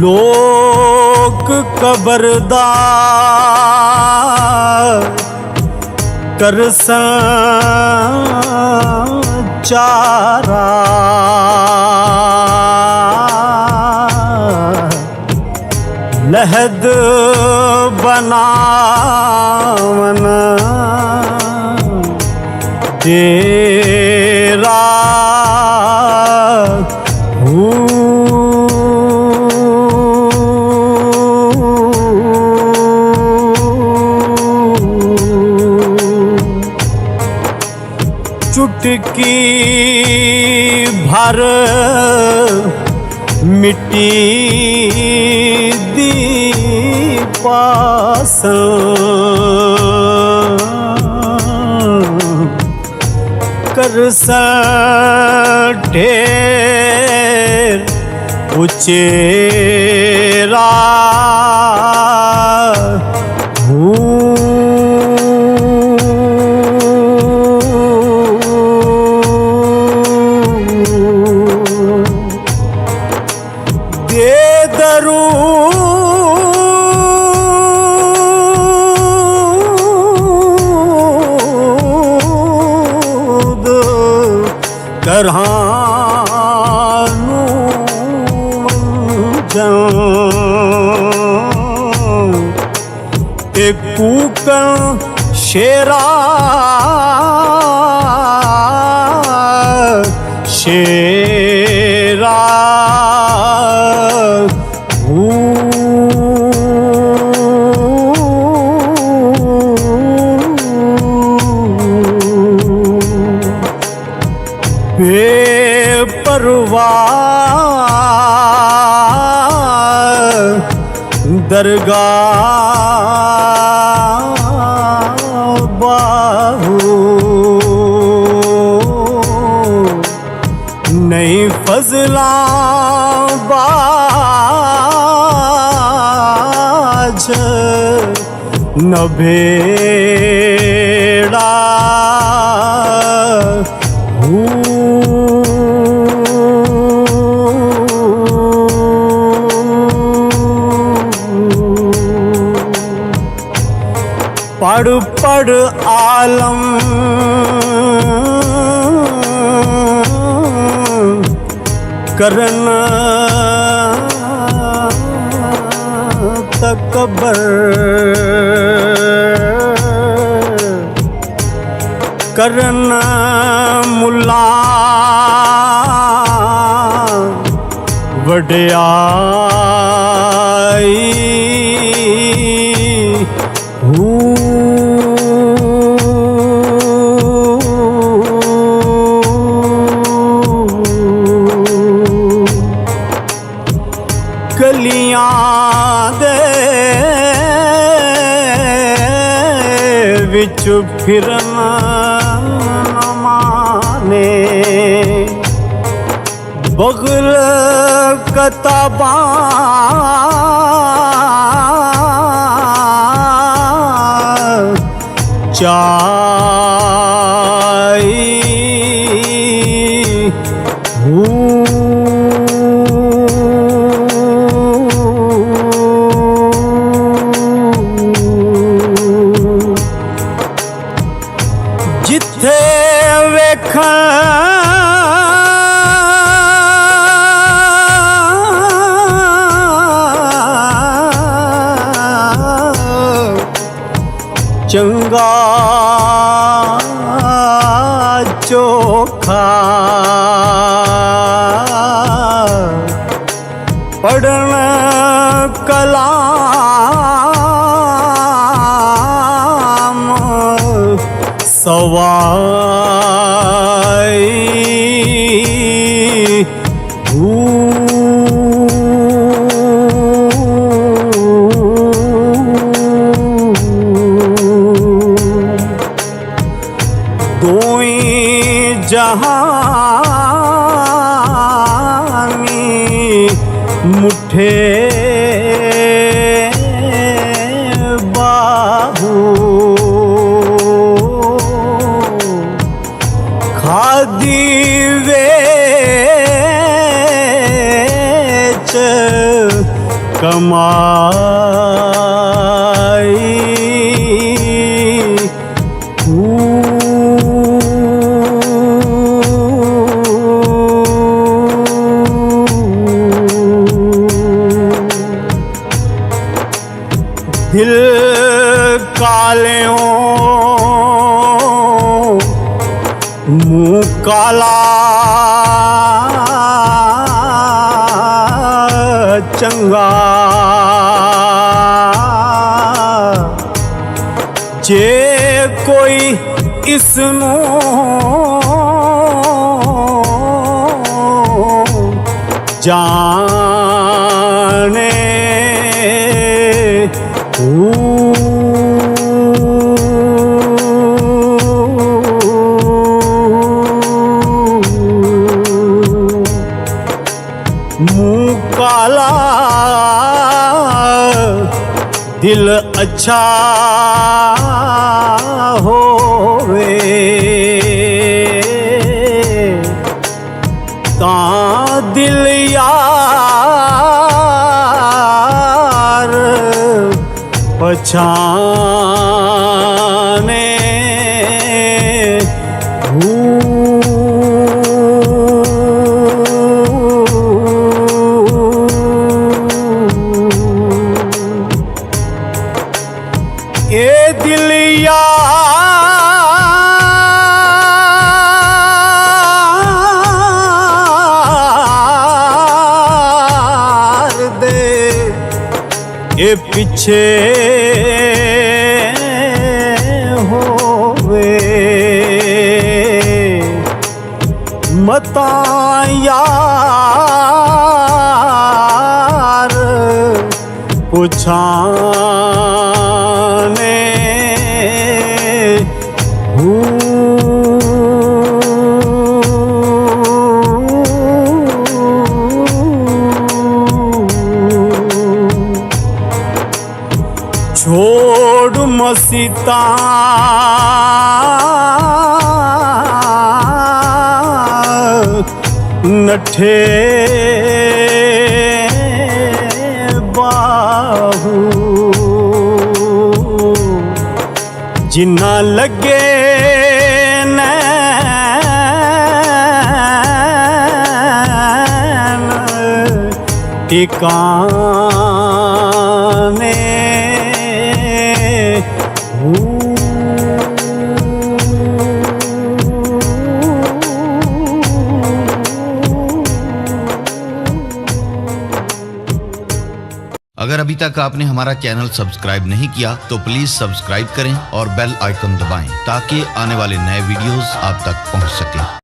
लोक कबरदार कर संचारा, लहद बनावन तेरा चुटकी भर मिट्टी दी पास कर ढेर उचेरा करहानू मंजन एक कूकन शेरा शेरा बेपरवाह दरगाह बाहू नहीं फजला बाज न भेड़ा पढ़ पढ़ आलम करन तकबर करन मुल्ला वड्याई गलियां दे विच फिरन न माने बगल किताबां चाई जिथे वेखन चंगा चोखा पढ़न कलाम सवाई दोई जहानी मुठे बाहू खादी वेच दिल कालियों मुँह काला चंगा जे कोई इसनू जाने मुँह काला दिल अच्छा होवे तां दिल यार पछाने ए दिल यार दे ए पीछे होवे मता यार पुछाने छोड़ मसीता नठे बाहू जिन्ना लगे नैन टिकाने अगर अभी तक आपने हमारा चैनल सब्सक्राइब नहीं किया तो प्लीज सब्सक्राइब करें और बेल आइकन दबाएं ताकि आने वाले नए वीडियोस आप तक पहुंच सकें।